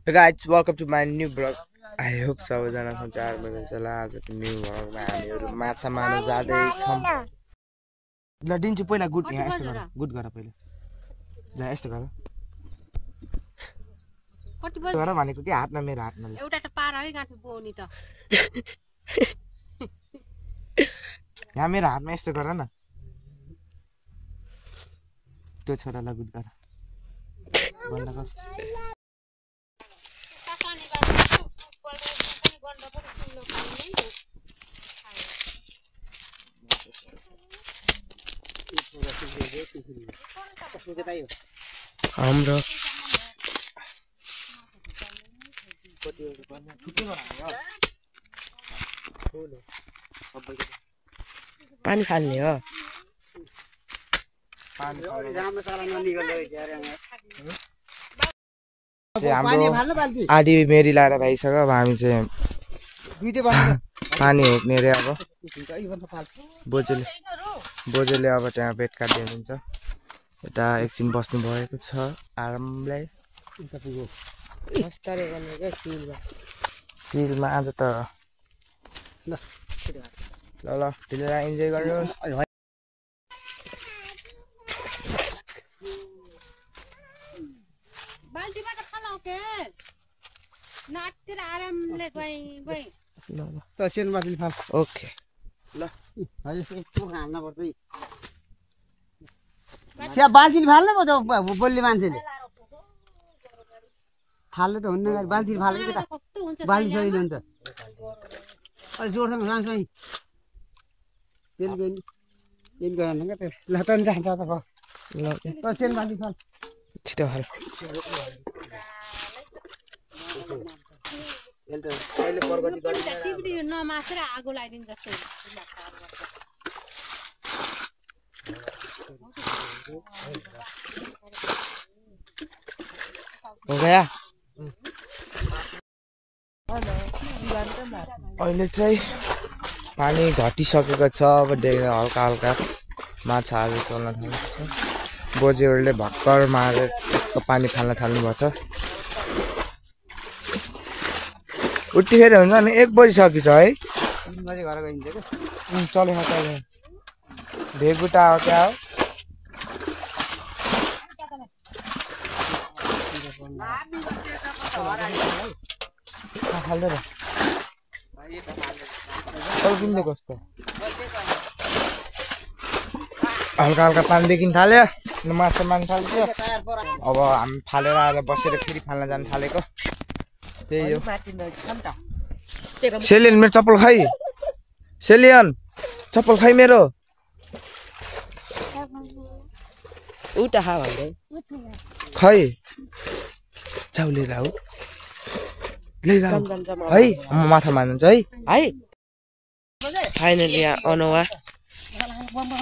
Hey guys, welcome to my new vlog. I hope सबैजना सञ्चार हुनुहुन्छ होला। आजको न्यू भ्लगमा हामीहरु माछा मार्न जाँदै छौं। ल दिन्छु पहिला गुड यहाँ यस्तो गर। गुड गर पहिला। ल यस्तो गर। कति बजे गर भनेको के हातमा मेरो हातमा। एउटा त पार है गाँठो बोनी त। यहाँ मेरो हातमा यस्तो गर न। त्यो छोरालाई गुड गर। बन्द गर। हाम्रो पानी फाल्ने हो आधी मेरी लाएर भइसक्यो। अब हामी चाहिँ पानी होक्ने रे। अब बोजूले अब त्यहाँ बेड काटिदिनुहुन्छ। यता एकछिन बस्नु भएको छ आरामले। चिलमा आज त ल ढिलो इन्जोय गर्नुहोस्। बाल्टीबाट खालाउ के नाकतिर आरामले गई त सेन माछली फाल। ओके ल हजुर यस्तो हाल्न पर्छ है। स्या बाल्टी फाल्नु पो त बोल्ने मान्छेले थाल्नु त हुन्न। बाल्टी फाल्नु के त बाल्टी सही हुन्छ। अलि जोडसँग लान्छ है तेल गइन गर्न के ल त जान्छ त भयो। ल त सेन बाल्टी फाल छिटो हाल। अहिले प्रगति टिप्टी नमासेर आगो लगाइदिन्छ जस्तो हो गया। अहिले चाहिँ पानी घटिसकेको छ। अब देख्न हल्का हल्का माछाहरू चल्न थालेको छ। बोजूहरूले भर्खर मारेर पानी फाल्न थाल्नु भएको छ। उठी फेरि हुन्छ नि 1 बजिसकेको छ है। 3 बजे घर गइन्छ के चले भेगुटा हो क्या हो। हाल्दै किन्दै कस्तो हल्का हल्का पानी देखिन थाल्यो। माछा मार्न थाल्यो। अब हामी फालेर आएर बसेर फेरि फाल्न जान थालेको त्यही हो। सेलियन मेरो चप्पल खै। सेलियन चप्पल खै मेरो। उता खा भन्दै खै जाउ लिएर आऊ है। म माछा मार्नु है है। फाइनली अनुवा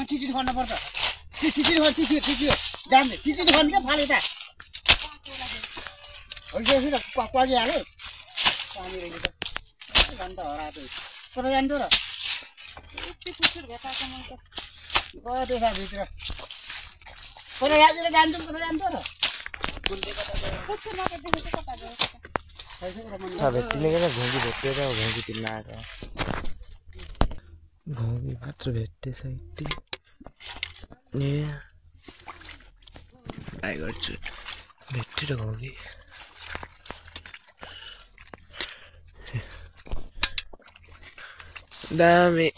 चिची खन्न पर्छ। चिची जान्ने चिची खन्न के फाले त अहिले पकि हाले पानी रहेछ त जान्छ हरा त कता जान्छ र गयो त्यसमा भित्र कता याले जान्छ कता जान्छ र भेट्टिने के घोगी भेटेर घोगी तिर्न आएको। घोगी मात्र भेट्टेछ यति। ए ट्राई गर्छु भेटेर घोगी। दामी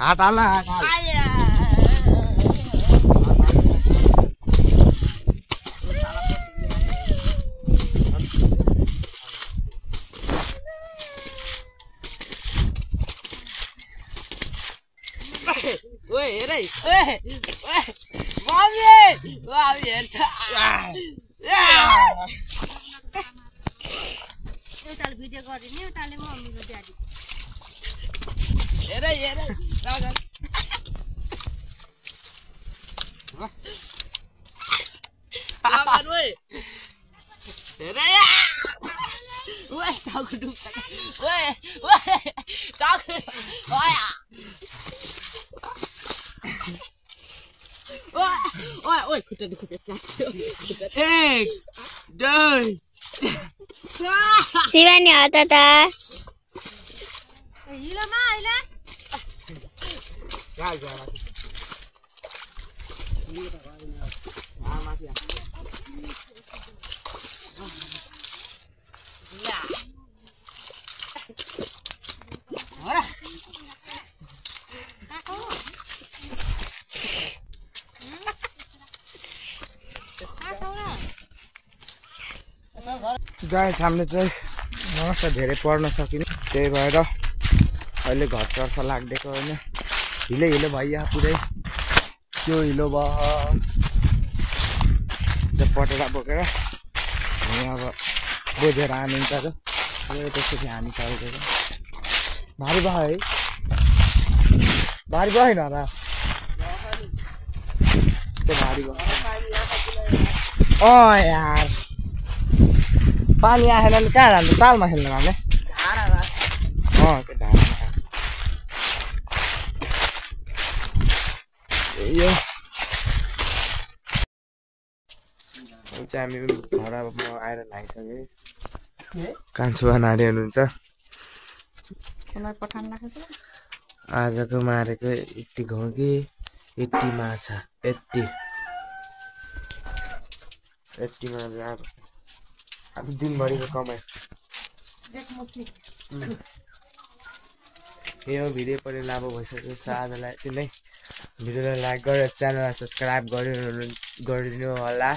हात हाल हात हाल। ओए हेर है मम्मी हेर्छ। एउटाले भिडियो गरिदिने एउटाले मम्मीको ड्याडी हेर ओए टाउको दुख्छ। ओए टाउको ओए ओए खुट्टा दुख्यो चाट्यो 1 2 शिवानी हो त हिलोमा अहिले गाइस हामीले चाहिँ मस्त धेरै पढ्न सकिन त्यही भएर अहिले घरतर्फ लाग्दिएको होइन हिलो हिलो भइया पुरै त्यो हिलो भयो पटेर बोकेर हामी अब बोझेर हानिन्छ र त्यसपछि हामी चल्दैछ भारी भयो है भारी भएन र त्यो भारी भयो यार पानी आएन भने कहाँ जान्छ तालमा खेल्नु हामीले त्यो धारामा यो चाहिँ हामी घर अब म आएर लागिसकेँ कान्छुवा नारी हुनुहुन्छ आजको मारेको यति घोगी यति माछा यति माछा अब दिनभरिको कमाइ यो भिडियो पनि लामो भइसक्यो छ आजलाई यति नै भिडियोलाई लाइक गरेर च्यानललाई सब्सक्राइब गरिदिनु होला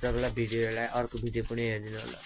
र भिडियोलाई अर्को भिडियो पनि हेरिदिनु होला।